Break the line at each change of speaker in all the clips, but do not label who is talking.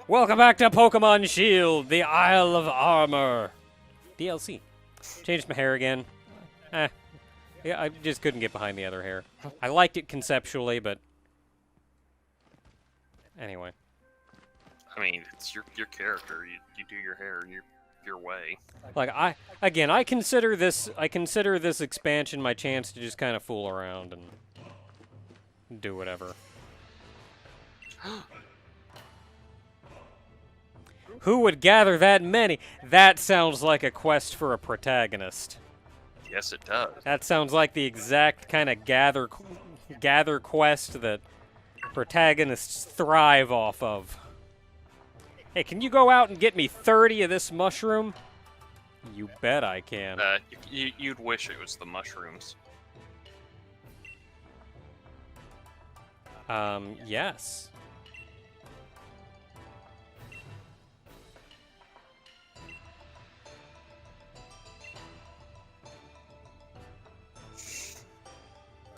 Welcome back to Pokemon Shield, the Isle of Armor. DLC. Changed my hair again. Yeah, I just couldn't get behind the other hair. I liked it conceptually, but... Anyway.
I mean, it's your character. You do your hair your way.
Like, I consider this expansion my chance to just kind of fool around and do whatever. Who would gather that many? That sounds like a quest for a protagonist.
Yes, it does.
That sounds like the exact kind of gather quest that protagonists thrive off of. Hey, can you go out and get me 30 of this mushroom? You bet I can.
You'd wish it was the mushrooms.
Yes.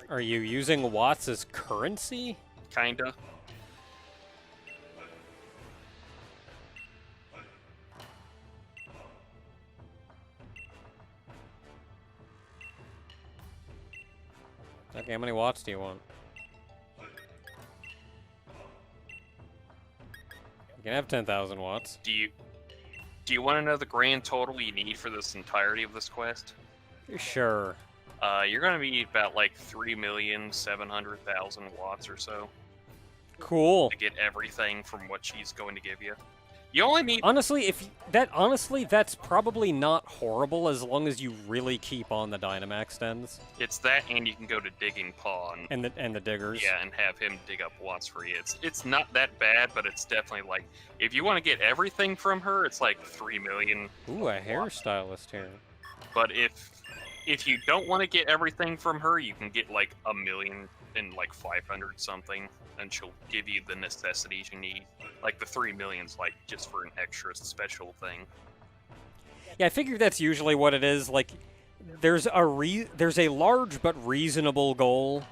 Are you using watts as currency?
Kinda.
Okay, how many watts do you want? You can have 10,000 watts.
Do you want to know the grand total you need for this entirety of this quest?
Sure.
You're gonna be about like 3,700,000 watts or so
Cool.
to get everything from what she's going to give you. You only need
Honestly, that's probably not horrible as long as you really keep on the Dynamax ends
it's that, and you can go to Digging Pawn.
and the diggers.
Yeah, and have him dig up watts for you. It's not that bad, but it's definitely like if you want to get everything from her, it's like 3 million.
Ooh, a hairstylist here.
But if you don't want to get everything from her, you can get like 1,000,000 and like 500 something, and she'll give you the necessities you need. Like the 3 million's like just for an extra special thing.
Yeah, I figured that's usually what it is. Like, there's a large but reasonable goal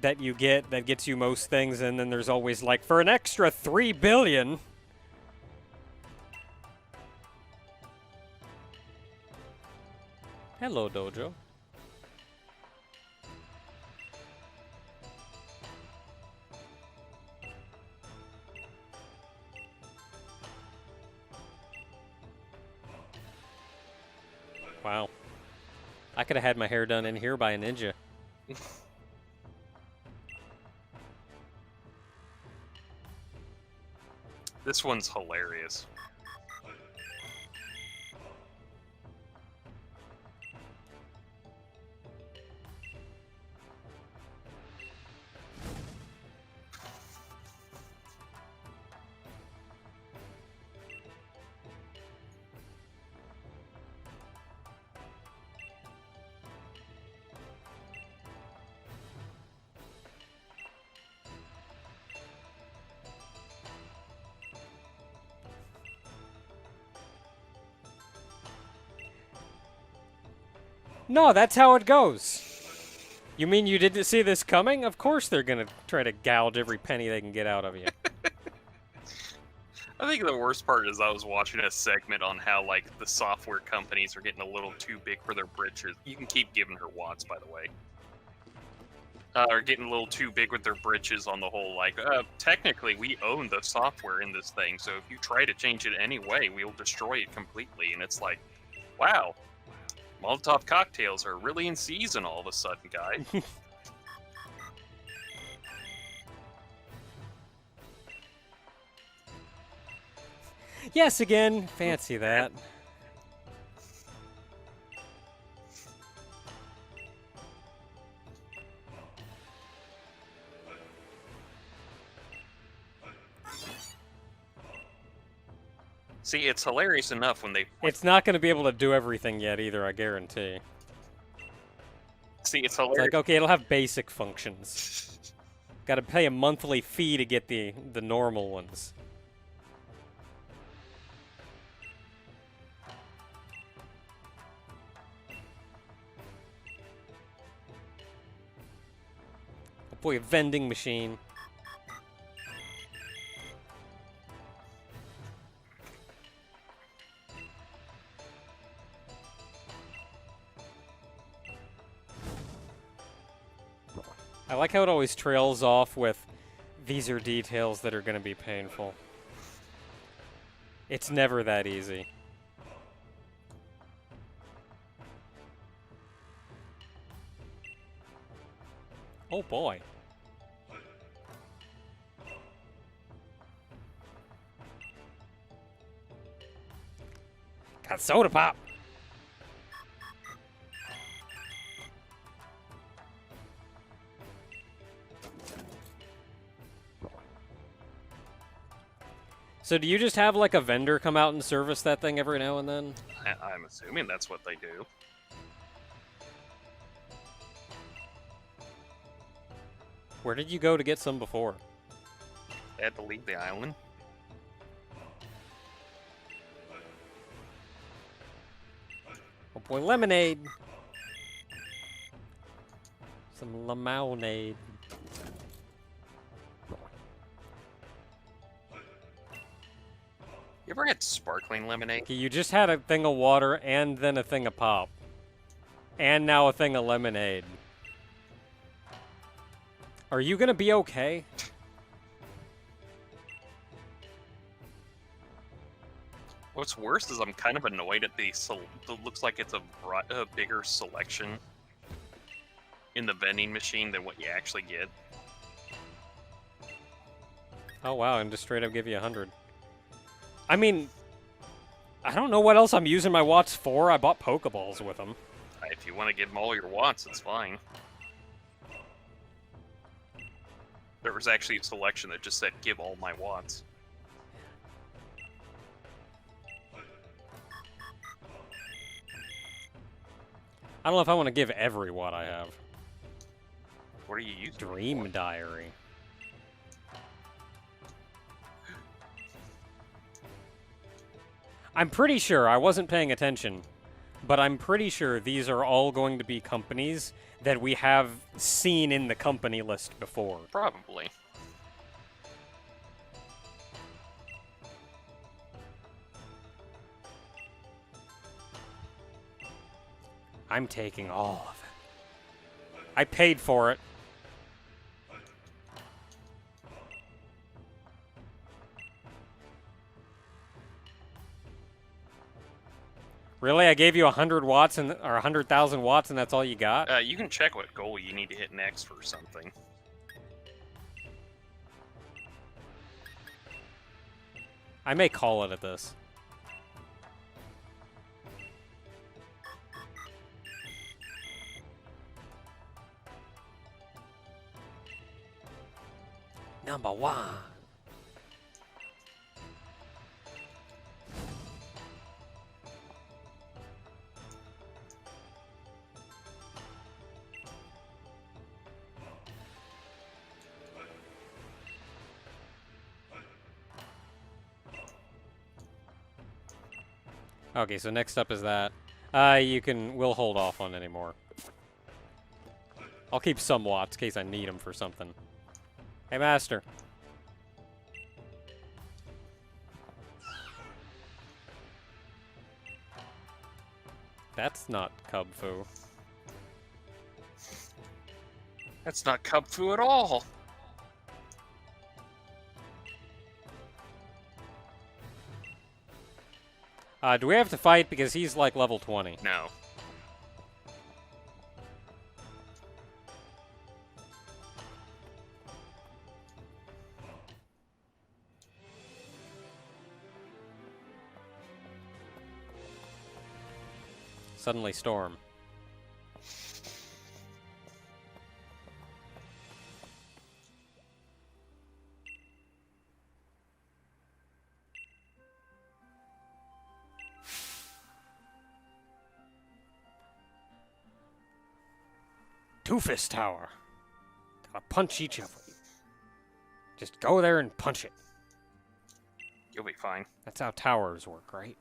that you get that gets you most things, and then there's always like for an extra 3 billion. Hello, Dojo. Wow. I could have had my hair done in here by a ninja.
This one's hilarious.
No, that's how it goes. You mean you didn't see this coming? Of course they're gonna try to gouge every penny they can get out of you.
I think the worst part is I was watching a segment on how like the software companies are getting a little too big for their britches. You can keep giving her watts, by the way. Are getting a little too big with their britches on the whole, like, technically we own the software in this thing, so if you try to change it anyway, we'll destroy it completely. And it's like, wow, Molotov cocktails are really in season all of a sudden, guy.
Yes, again. Fancy that.
See, it's hilarious enough when they...
It's not going to be able to do everything yet either, I guarantee.
See, it's
It's
hilarious.
like, okay, it'll have basic functions. Got to pay a monthly fee to get the normal ones. Oh boy, a vending machine. I like how it always trails off with, these are details that are going to be painful. It's never that easy. Oh boy. Got soda pop. So do you just have like a vendor come out and service that thing every now and then?
I'm assuming that's what they do.
Where did you go to get some before?
They had to leave the island.
Oh boy, lemonade. Some lemonade.
You ever had sparkling lemonade?
Okay, you just had a thing of water and then a thing of pop. And now a thing of lemonade. Are you gonna be okay?
What's worse is I'm kind of annoyed at the it looks like it's a bigger selection in the vending machine than what you actually get.
Oh wow, and just straight up give you 100. I mean, I don't know what else I'm using my watts for. I bought Pokeballs with them.
If you want to give them all your watts, it's fine. There was actually a selection that just said, give all my watts.
I don't know if I want to give every watt I have.
What are you using?
Dream Diary. I'm pretty sure, I wasn't paying attention, but I'm pretty sure these are all going to be companies that we have seen in the company list before.
Probably.
I'm taking all of it. I paid for it. Really? I gave you 100 watts and or 100,000 watts and that's all you got?
You can check what goal you need to hit next for something.
I may call it at this. Number one. Okay, so next up is that. We'll hold off on any more. I'll keep some watts in case I need them for something. Hey, Master. That's not Kubfu.
That's not Kubfu at all.
Do we have to fight because he's like level 20?
No.
Suddenly storm. Two-Fist Tower. Gotta punch each of them. Just go there and punch it.
You'll be fine.
That's how towers work, right?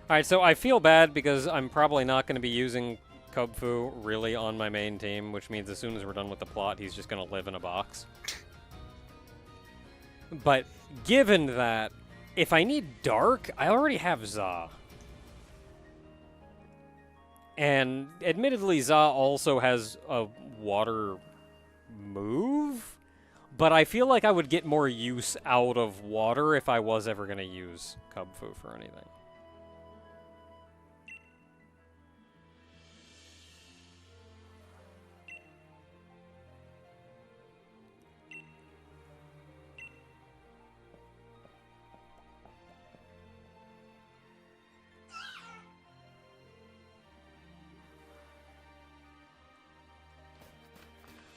Alright, so I feel bad because I'm probably not going to be using Kubfu really on my main team, which means as soon as we're done with the plot, he's just going to live in a box. But given that, if I need Dark, I already have Za. And admittedly, Za also has a water move, but I feel like I would get more use out of water if I was ever going to use Kubfu for anything.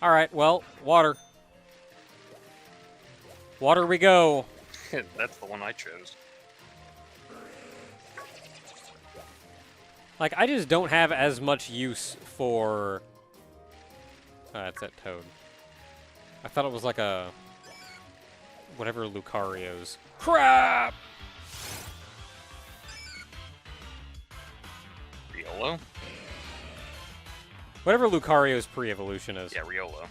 Alright, well, water. Water we go.
That's the one I chose.
Like, I just don't have as much use for... that's that Toad. I thought it was like a... whatever Lucario's. Crap!
Riolo?
Whatever Lucario's pre-evolution is.
Yeah, Riolo.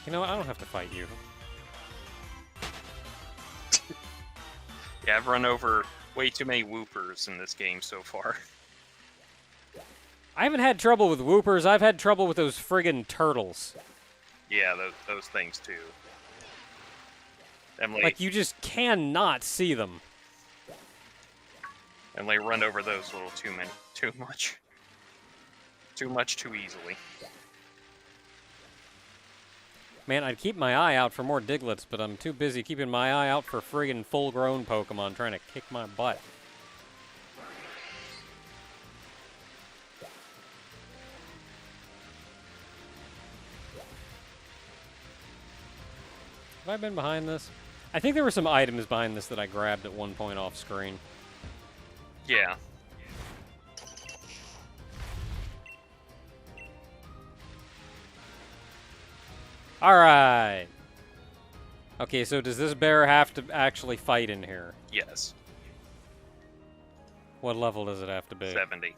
You know what? I don't have to fight you.
Yeah, I've run over way too many Whoopers in this game so far.
I haven't had trouble with Whoopers. I've had trouble with those friggin' turtles.
Yeah, those things too. Emily,
Like, you just cannot see them.
Emily run over those a little too much. Too much too easily.
Man, I'd keep my eye out for more Diglets, but I'm too busy keeping my eye out for friggin' full-grown Pokemon trying to kick my butt. Have I been behind this? I think there were some items behind this that I grabbed at one point off screen.
Yeah.
Alright. Okay, so does this bear have to actually fight in here?
Yes.
What level does it have to be?
70.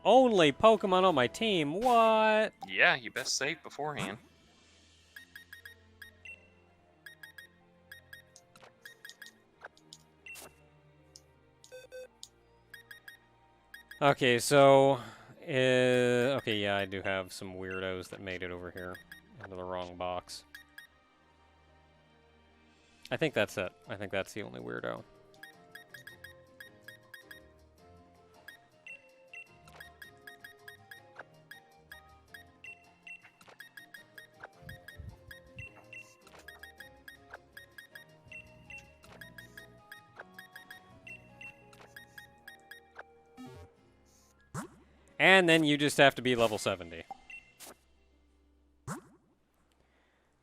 Only Pokemon on my team? What?
Yeah, you best save beforehand.
Okay, so... okay, yeah, I do have some weirdos that made it over here into the wrong box. I think that's it. I think that's the only weirdo. And then you just have to be level 70.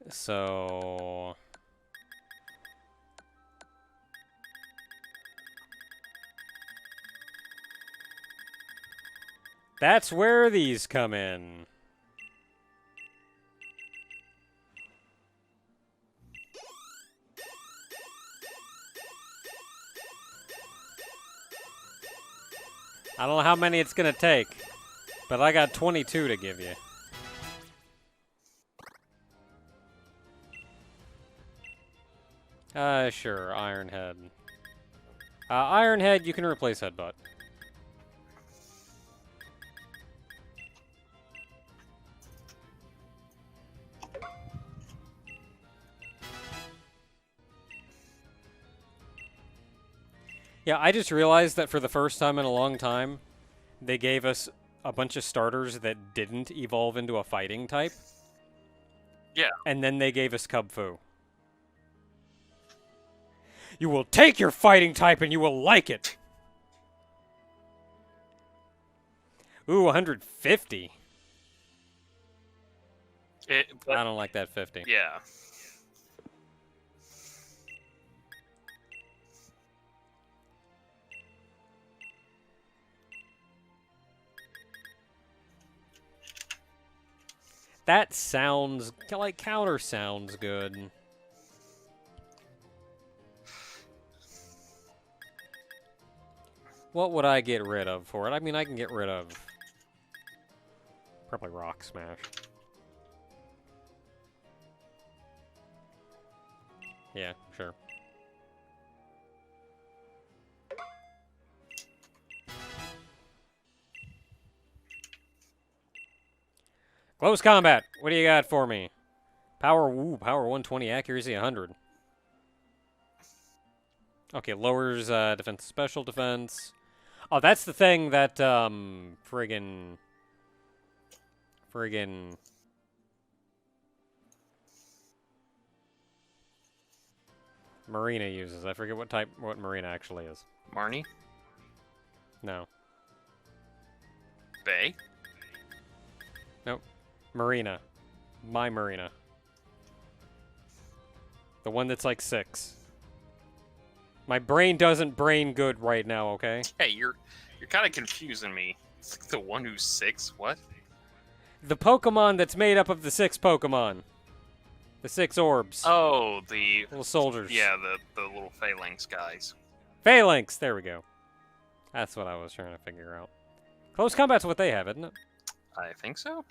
So... that's where these come in. I don't know how many it's gonna take, but I got 22 to give you. Sure, Ironhead. Ironhead, you can replace Headbutt. Yeah, I just realized that for the first time in a long time, they gave us a bunch of starters that didn't evolve into a fighting type.
Yeah.
And then they gave us Kubfu. You will take your fighting type and you will like it! Ooh, 150. I don't like that 50.
Yeah.
That sounds like counter sounds good. What would I get rid of for it? I mean, I can get rid of probably Rock Smash. Yeah, sure. Close combat. What do you got for me? Power 120, accuracy 100. Okay, lowers defense, special defense. Oh, that's the thing that friggin' Marina uses. I forget what Marina actually is.
Marnie?
No.
Bay?
Nope. Marina. My Marina. The one that's like 6. My brain doesn't brain good right now, okay?
Hey, you're kind of confusing me. It's like the one who's 6? What?
The Pokemon that's made up of the 6 Pokemon. The 6 orbs.
Oh, the
Little soldiers.
Yeah, the little phalanx guys.
Phalanx! There we go. That's what I was trying to figure out. Close combat's what they have, isn't it?
I think so.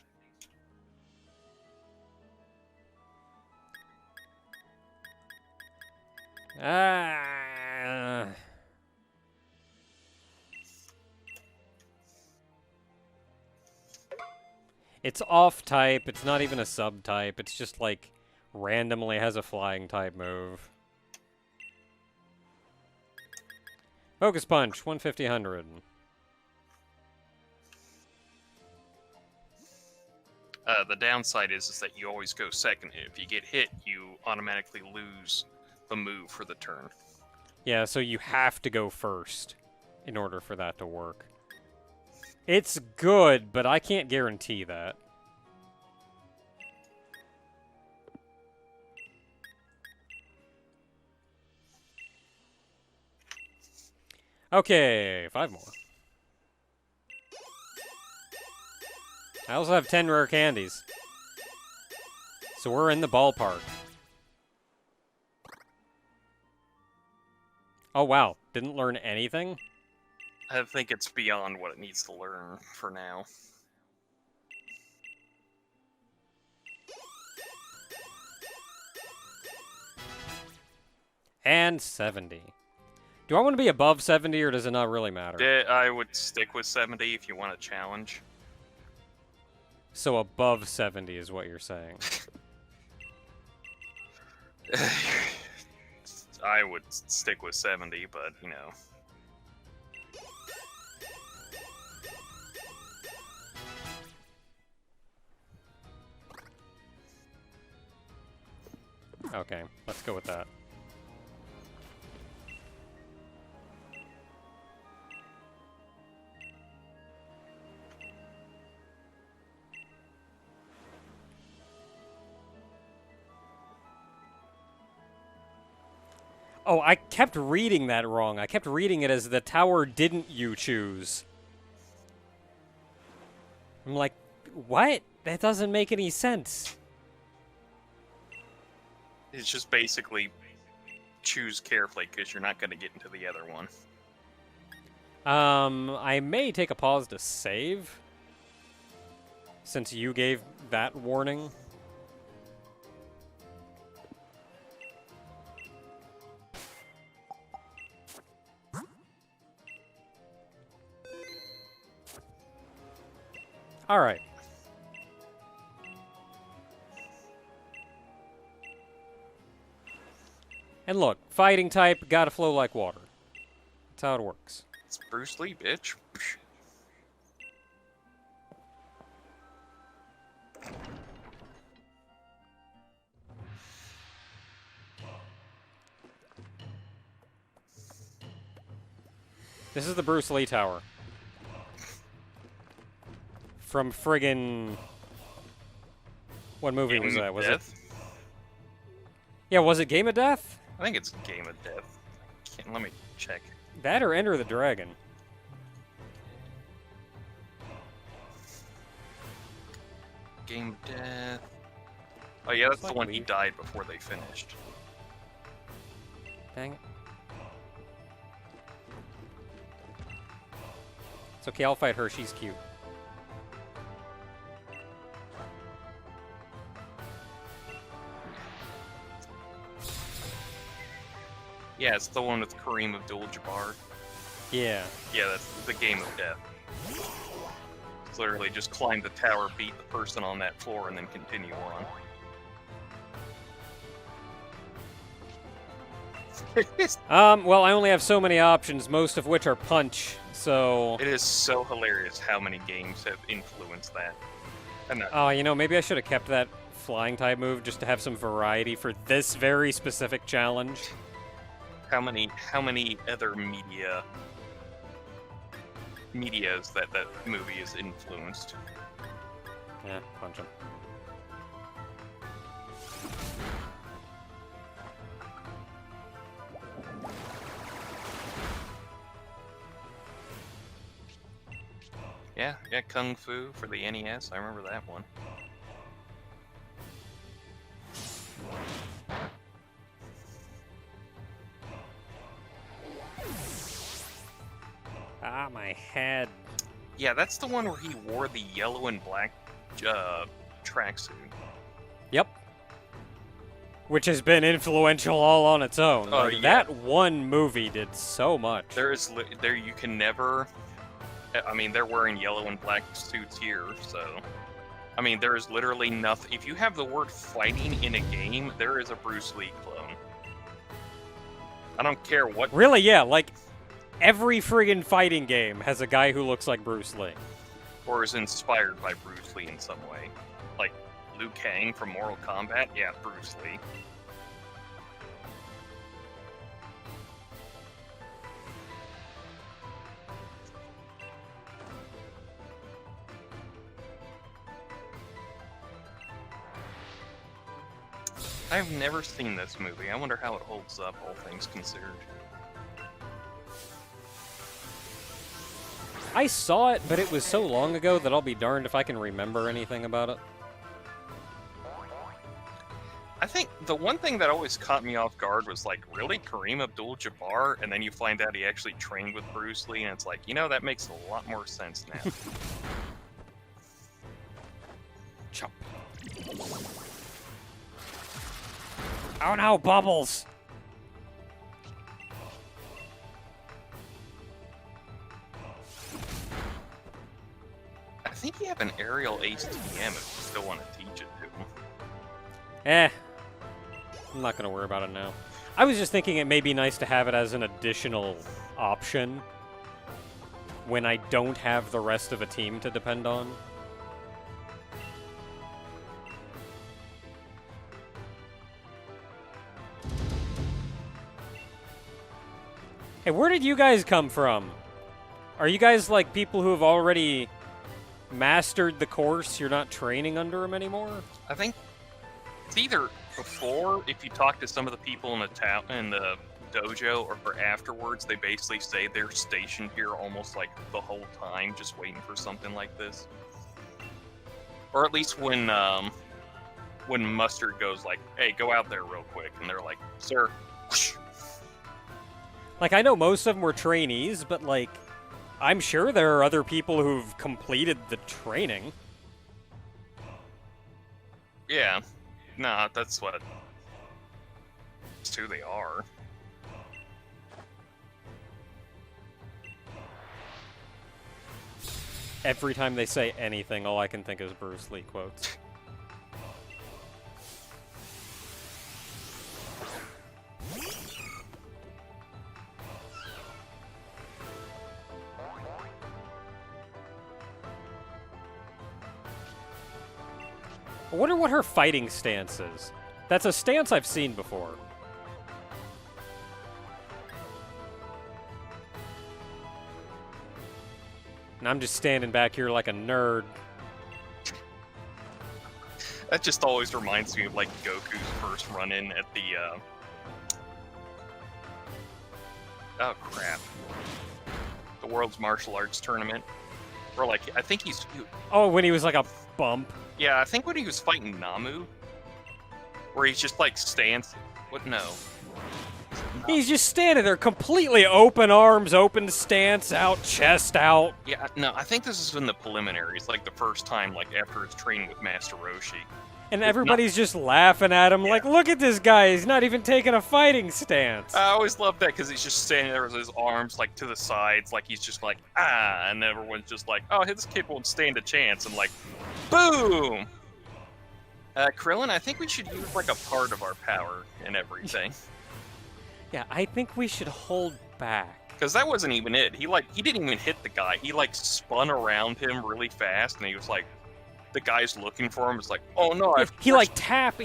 It's off type. It's not even a subtype. It's just like randomly has a flying type move. Focus Punch, 150, 100.
The downside is that you always go second. If you get hit, you automatically lose the move for the turn.
Yeah, so you have to go first in order for that to work. It's good, but I can't guarantee that. Okay, 5 more. I also have 10 rare candies. So we're in the ballpark. Oh, wow. Didn't learn anything?
I think it's beyond what it needs to learn for now.
And 70. Do I want to be above 70 or does it not really matter?
I would stick with 70 if you want a challenge.
So above 70 is what you're saying.
I would stick with 70, but, you know.
Okay, let's go with that. Oh, I kept reading that wrong. I kept reading it as the tower didn't you choose. I'm like, what? That doesn't make any sense.
It's just basically choose carefully because you're not going to get into the other one.
I may take a pause to save since you gave that warning. All right. And look, fighting type, gotta flow like water. That's how it works.
It's Bruce Lee, bitch.
This is the Bruce Lee Tower. From friggin'... What movie was that? Was it? Yeah, was it Game of Death?
I think it's Game of Death. Let me check.
That or Enter the Dragon?
Game of Death. Oh yeah, that's
It's
the
like
one he
weird.
died before they finished.
Dang it. It's okay, I'll fight her. She's cute.
Yeah, it's the one with Kareem Abdul-Jabbar.
Yeah.
Yeah, that's the Game of Death. It's literally just climb the tower, beat the person on that floor, and then continue on.
Well, I only have so many options, most of which are punch, so...
It is so hilarious how many games have influenced that. And
Oh, you know, maybe I should have kept that flying type move just to have some variety for this very specific challenge.
how many other medias that movie has influenced.
Yeah, punch him.
Yeah, Kung Fu for the NES. I remember that one.
Ah, my head.
Yeah, that's the one where he wore the yellow and black tracksuit.
Yep. Which has been influential all on its own.
Oh,
Like,
yeah.
That one movie did so much.
There you can never. I mean, they're wearing yellow and black suits here, so. I mean, there is literally nothing. If you have the word fighting in a game, there is a Bruce Lee clone. I don't care what.
Really, yeah, like, every friggin' fighting game has a guy who looks like Bruce Lee.
Or is inspired by Bruce Lee in some way. Like Liu Kang from Mortal Kombat, yeah, Bruce Lee. I've never seen this movie. I wonder how it holds up, all things considered.
I saw it, but it was so long ago that I'll be darned if I can remember anything about it.
I think the one thing that always caught me off guard was like, really, Kareem Abdul-Jabbar? And then you find out he actually trained with Bruce Lee, and it's like, you know, that makes a lot more sense now.
Chop. Oh no, Bubbles!
I think you have an aerial ace TM if you still want to teach it to him.
Eh. I'm not gonna worry about it now. I was just thinking it may be nice to have it as an additional option when I don't have the rest of a team to depend on. Hey, where did you guys come from? Are you guys like people who have already mastered the course? You're not training under them anymore?
I think it's either before, if you talk to some of the people in the dojo, or afterwards, they basically say they're stationed here almost like the whole time, just waiting for something like this. Or at least when Mustard goes like, "Hey, go out there real quick," and they're like, "Sir."
Like, I know most of them were trainees, but, like, I'm sure there are other people who've completed the training.
Yeah. Nah, that's who they are.
Every time they say anything, all I can think is Bruce Lee quotes. I wonder what her fighting stance is. That's a stance I've seen before. And I'm just standing back here like a nerd.
That just always reminds me of like Goku's first run-in at the oh crap, the World's Martial Arts Tournament. Or like, I think he's
Oh, when he was like a bump.
Yeah, I think when he was fighting Namu, where he's just like stands. What? No.
He's just standing there, completely open arms, open stance, out, chest out.
Yeah, no, I think this is in the preliminaries, like the first time, like after his training with Master Roshi.
And everybody's just laughing at him, like, look at this guy, he's not even taking a fighting stance.
I always love that because he's just standing there with his arms like to the sides, like he's just like, ah, and everyone's just like, oh, this kid won't stand a chance, and like, boom! Krillin, I think we should use like a part of our power and everything.
Yeah, I think we should hold back.
Because that wasn't even it. He didn't even hit the guy. He like spun around him really fast, and he was like, the guy's looking for him. It's like, oh no!
He tapped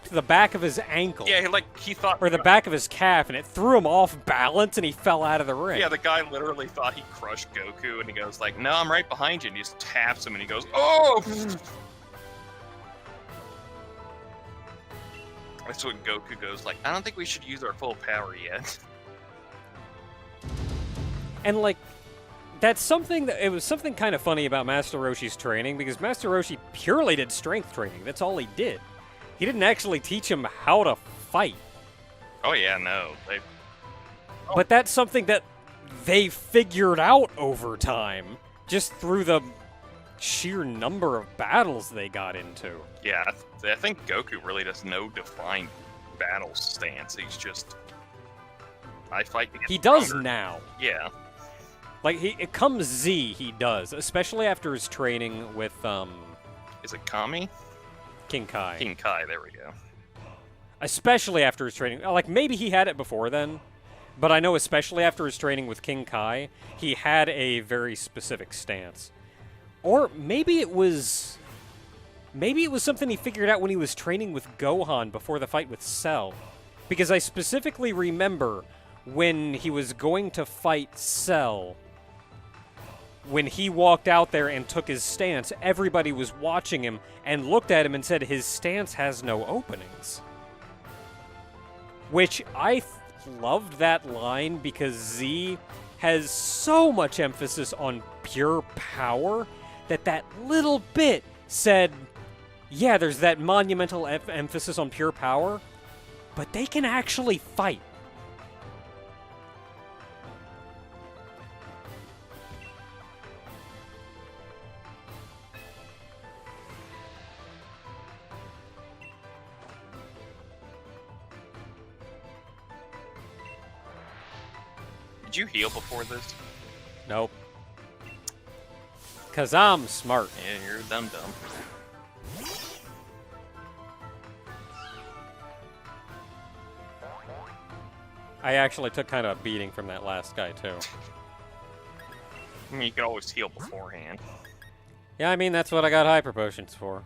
the back of his ankle.
Yeah, he thought,
or the back of his calf, and it threw him off balance, and he fell out of the ring.
Yeah, the guy literally thought he crushed Goku, and he goes like, no, I'm right behind you, and he just taps him, and he goes, oh! That's when Goku goes like, I don't think we should use our full power yet.
And like, it was something kind of funny about Master Roshi's training, because Master Roshi purely did strength training. That's all he did. He didn't actually teach him how to fight.
Oh yeah, no.
But that's something that they figured out over time, just through the sheer number of battles they got into.
Yeah, I think Goku really does no defined battle stance. He's just, I fight to get
He does
stronger.
now.
Yeah.
Like, it comes Z, he does, especially after his training with,
Is it Kami?
King Kai.
King Kai, there we go.
Especially after his training. Like, maybe he had it before then, but I know especially after his training with King Kai, he had a very specific stance. Or maybe it was something he figured out when he was training with Gohan before the fight with Cell. Because I specifically remember when he was going to fight Cell, when he walked out there and took his stance, everybody was watching him and looked at him and said, his stance has no openings. Which I loved that line, because Z has so much emphasis on pure power that little bit said, yeah, there's that monumental emphasis on pure power, but they can actually fight.
Did you heal before this?
Nope. 'Cause I'm smart.
Yeah, you're a dum-dum.
I actually took kind of a beating from that last guy, too.
I mean, you could always heal beforehand.
Yeah, I mean, that's what I got hyper potions for.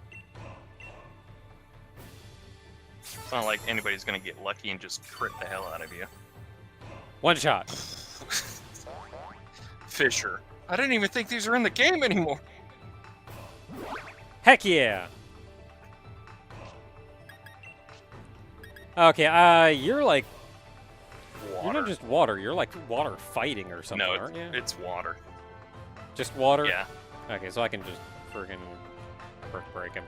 It's not like anybody's gonna get lucky and just crit the hell out of you.
One shot.
Fisher. I didn't even think these are in the game anymore.
Heck yeah! Okay, you're like...
Water.
You're not just water, you're like water fighting or something,
No,
aren't you?
it's water.
Just water?
Yeah.
Okay, so I can just friggin' break him.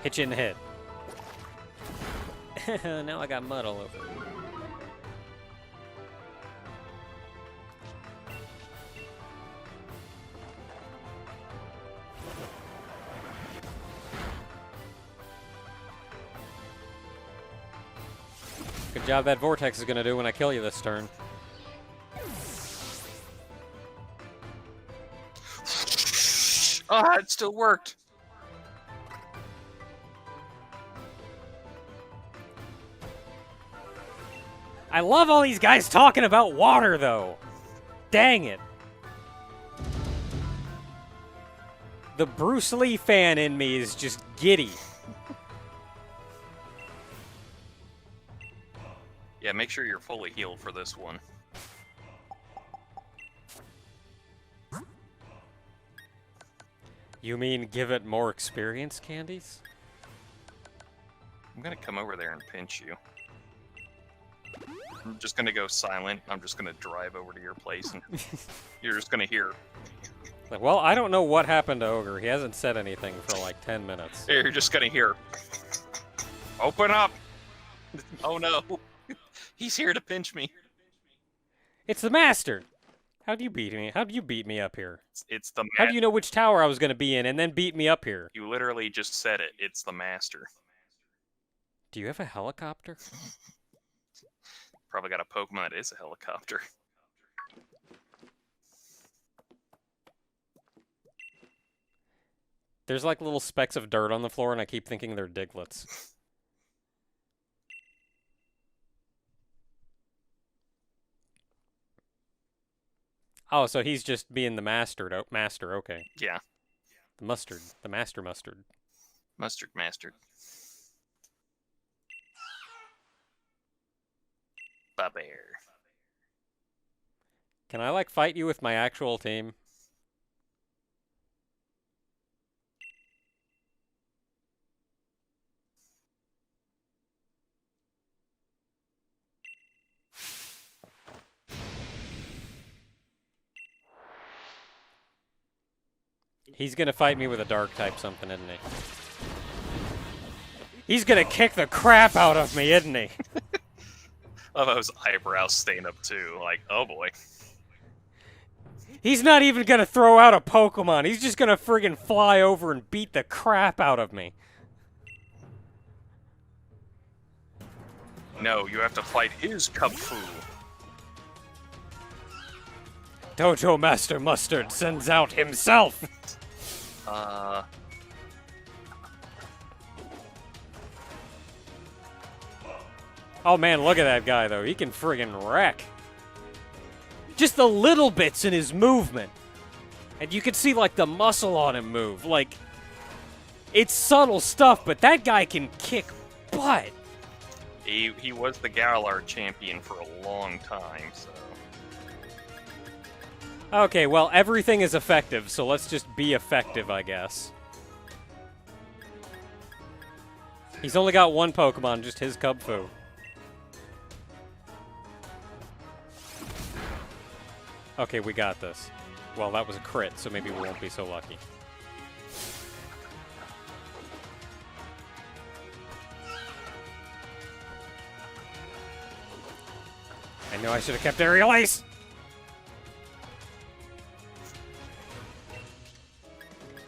Hit you in the head. Now I got mud all over. Good job that vortex is gonna do when I kill you this turn.
Ah, it still worked.
I love all these guys talking about water, though. Dang it. The Bruce Lee fan in me is just giddy.
Yeah, make sure you're fully healed for this one.
You mean give it more experience, candies?
I'm gonna come over there and pinch you. I'm just gonna go silent. I'm just gonna drive over to your place, and you're just gonna hear.
Like, well, I don't know what happened to Ogre. He hasn't said anything for like 10 minutes.
You're just gonna hear, open up! Oh no, he's here to pinch me.
It's the Master! How'd you beat me? How'd you beat me up here?
It's the
How do you know which tower I was gonna be in and then beat me up here?
You literally just said it. It's the Master.
Do you have a helicopter?
Probably got a Pokemon that is a helicopter.
There's like little specks of dirt on the floor, and I keep thinking they're Diglets. Oh, so he's just being the master. Master, okay.
Yeah.
The mustard. The master mustard.
Mustard. Bear.
Can I, like, fight you with my actual team? He's gonna fight me with a dark type something, isn't he? He's gonna kick the crap out of me, isn't he?
Love how his eyebrows stain up too. Like, oh boy.
He's not even gonna throw out a Pokemon. He's just gonna friggin' fly over and beat the crap out of me.
No, you have to fight his Kubfu.
Dojo Master Mustard sends out himself! Oh man, look at that guy though. He can friggin' wreck. Just the little bits in his movement. And you can see like the muscle on him move. Like, it's subtle stuff, but that guy can kick butt.
He was the Galar champion for a long time, so...
Okay, well, everything is effective, so let's just be effective, I guess. He's only got one Pokemon, just his Kubfu. Okay, we got this. Well, that was a crit, so maybe we won't be so lucky. I know I should have kept Aerial Ace!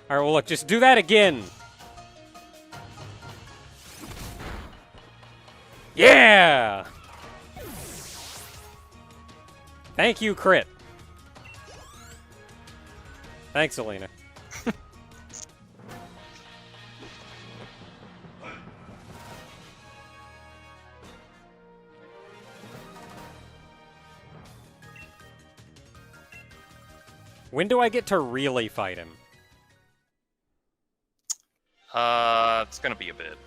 Alright, well look, just do that again! Yeah! Thank you, crit. Thanks, Alina. When do I get to really fight him?
It's gonna be a bit.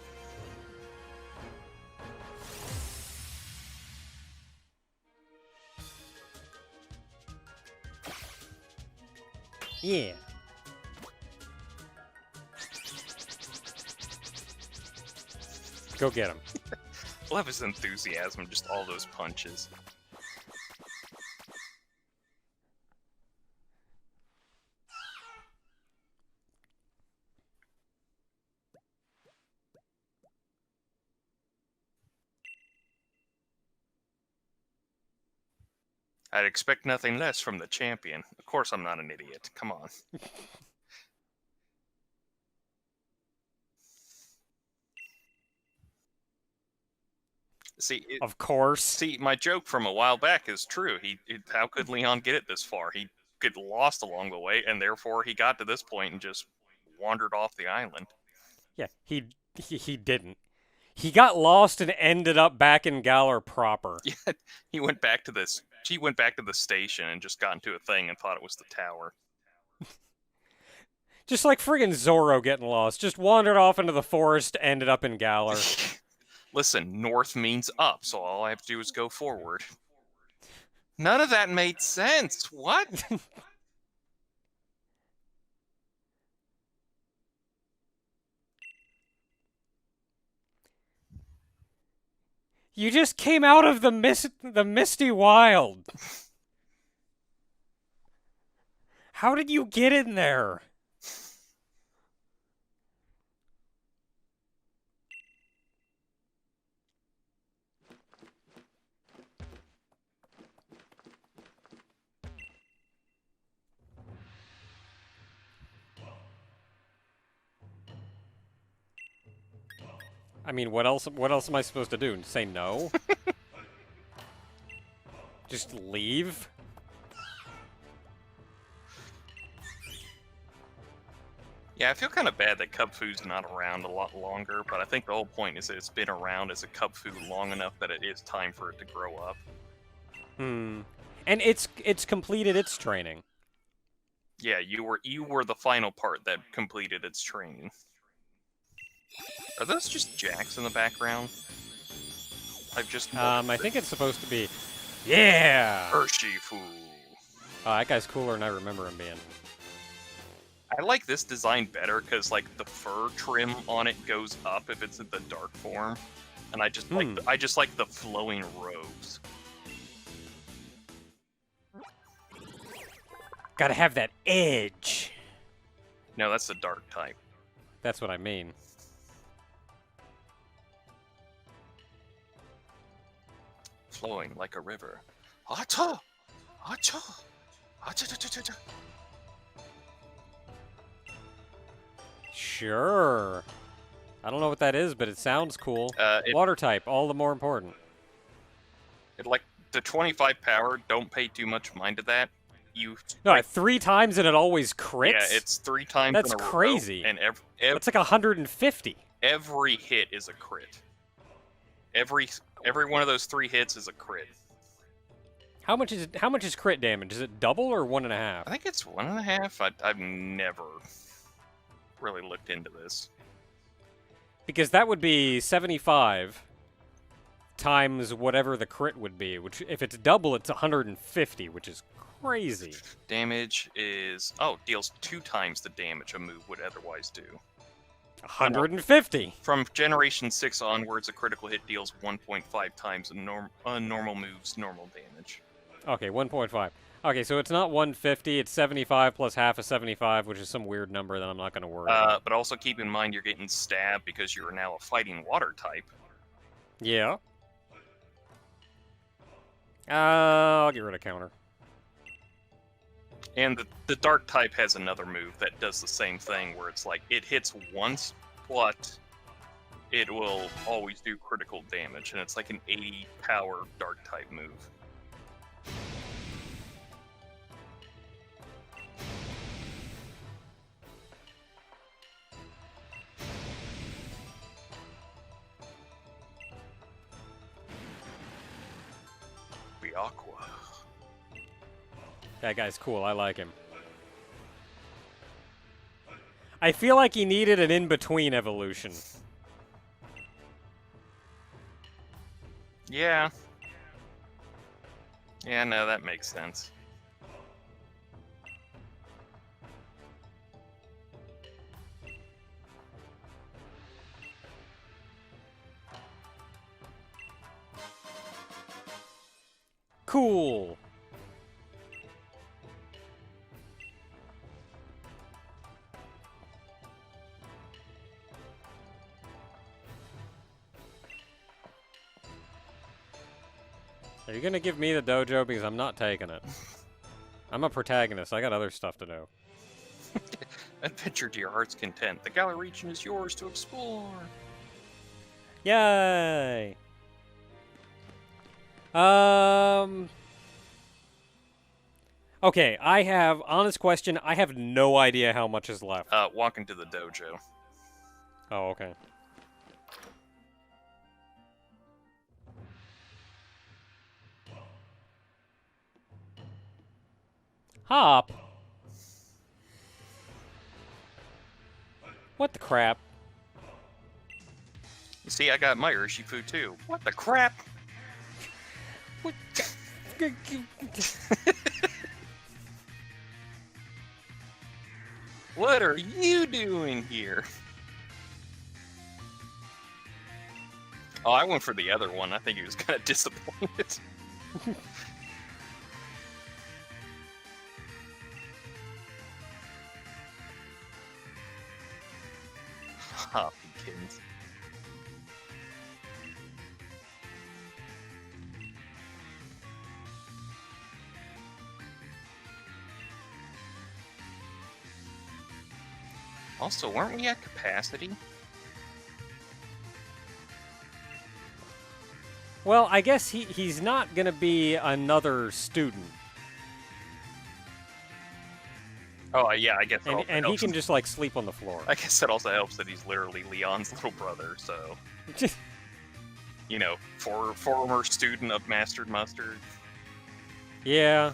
Yeah. Go get him.
Love his enthusiasm, just all those punches. I'd expect nothing less from the champion. Of course I'm not an idiot. Come on. See,
Of course.
See, my joke from a while back is true. How could Leon get it this far? He get lost along the way, and therefore he got to this point and just wandered off the island.
Yeah, he didn't. He got lost and ended up back in Galar proper.
Yeah, he went back to this. She went back to the station and just got into a thing and thought it was the tower.
Just like friggin' Zorro getting lost. Just wandered off into the forest, ended up in Galar.
Listen, north means up, so all I have to do is go forward. None of that made sense. What?
You just came out of the misty wild. How did you get in there? I mean, what else am I supposed to do? Say no? Just leave?
Yeah, I feel kind of bad that Kubfu's not around a lot longer, but I think the whole point is that it's been around as a Kubfu long enough that it is time for it to grow up.
Hmm. And it's completed its training.
Yeah, you were the final part that completed its training. Are those just jacks in the background? I've just
I think it's supposed to be. Yeah.
Urshifu.
Oh, that guy's cooler than I remember him being.
I like this design better because like the fur trim on it goes up if it's in the dark form, and I just like the flowing robes.
Gotta have that edge.
No, that's the dark type.
That's what I mean.
Flowing like a river. Acha! Acha! Acha!
Sure. I don't know what that is, but it sounds cool. Water type, all the more important.
Like the 25 power, don't pay too much mind to that.
No, like, 3 times and it always crits?
Yeah, it's 3 times
That's
in a
crazy.
Row, and
that's like 150.
Every hit is a crit. Every one of those 3 hits is a crit.
How much is crit damage? Is it double or 1.5?
I think it's 1.5. I've never really looked into this.
Because that would be 75 times whatever the crit would be, which if it's double, it's 150, which is crazy.
Damage is deals 2 times the damage a move would otherwise do.
150.
From Generation 6 onwards, a critical hit deals 1.5 times a normal move's normal damage.
Okay, 1.5. Okay, so it's not 150, it's 75 plus half of 75, which is some weird number that I'm not going to worry about.
But also keep in mind you're getting stabbed because you're now a fighting water type.
Yeah. I'll get rid of counter.
And the dark type has another move that does the same thing, where it's like, it hits once, but it will always do critical damage, and it's like an 80 power dark type move. Aqua.
That guy's cool. I like him. I feel like he needed an in-between evolution.
Yeah. Yeah, no, that makes sense.
Cool. Are you gonna give me the dojo? Because I'm not taking it. I'm a protagonist. I got other stuff to do.
Adventure to your heart's content. The Gala region is yours to explore.
Yay! Okay, I have, honest question, I have no idea how much is left.
Walk into the dojo.
Oh, okay. Hop? What the crap?
You see, I got my Urshifu too. What the crap?
What?
What are you doing here? Oh, I went for the other one. I think he was kind of disappointed. Hopkins. Also, weren't we at capacity?
Well, I guess he's not going to be another student.
Oh, yeah, I guess that also
And he
helps.
can just, like, sleep on the floor.
I guess that also helps that he's literally Leon's little brother, so... You know, former student of Mastered Mustard.
Yeah.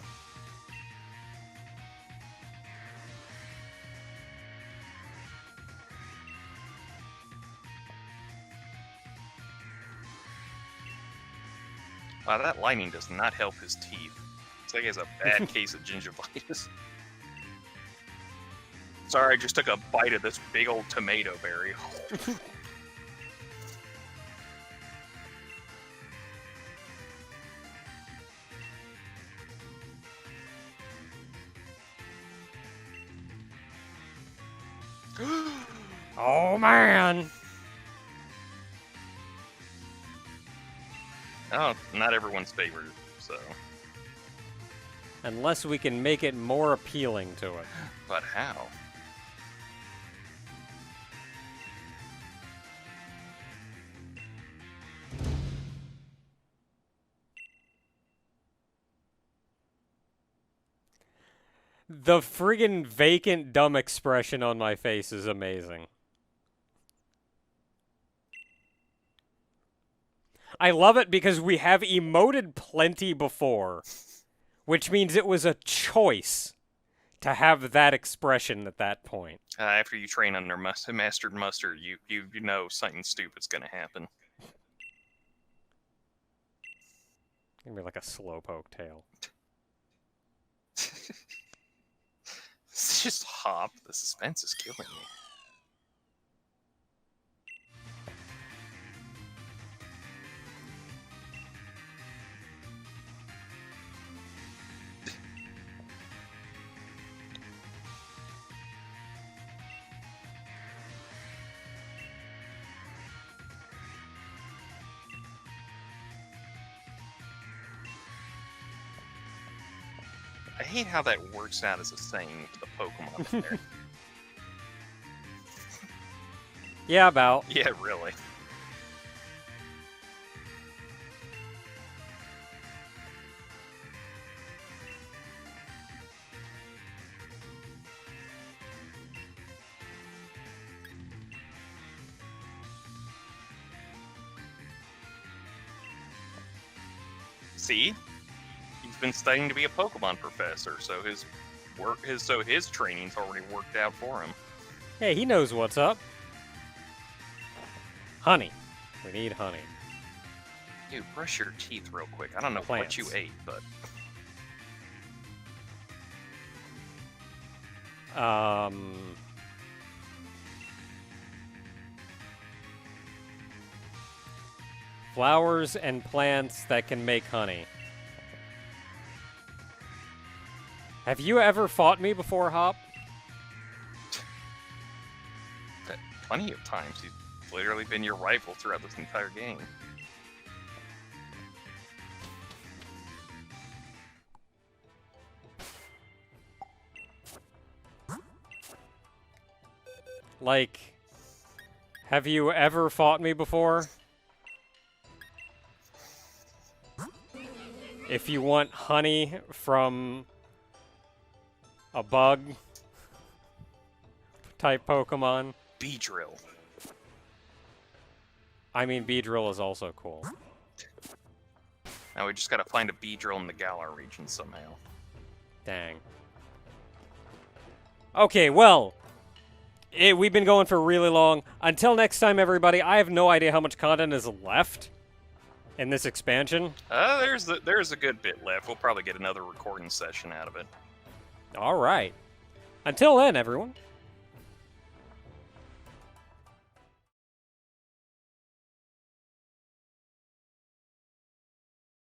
Wow, that lining does not help his teeth. It's like he has a bad case of gingivitis. Sorry, I just took a bite of this big old tomato berry.
Oh, man.
Oh, not everyone's favorite, so...
Unless we can make it more appealing to it.
But how?
The friggin' vacant dumb expression on my face is amazing. I love it because we have emoted plenty before, which means it was a choice to have that expression at that point.
After you train under Mastered Mustard, you know something stupid's gonna happen.
Gonna be like a slowpoke tail.
It's just Hop. The suspense is killing me. I hate how that works out as a saying with the Pokemon in there.
Yeah, about.
Yeah, really. See? He's been studying to be a Pokemon professor, so his training's already worked out for him.
Hey, he knows what's up. Honey. We need honey.
Dude, brush your teeth real quick. I don't know
Plants.
what you ate, but...
Flowers and plants that can make honey. Have you ever fought me before, Hop?
Plenty of times. He's literally been your rival throughout this entire game.
Like, have you ever fought me before? If you want honey from a bug type Pokemon.
Beedrill.
I mean, Beedrill is also cool.
Now we just gotta find a Beedrill in the Galar region somehow.
Dang. Okay, well, we've been going for really long. Until next time, everybody, I have no idea how much content is left in this expansion.
There's a good bit left. We'll probably get another recording session out of it.
All right. Until then, everyone,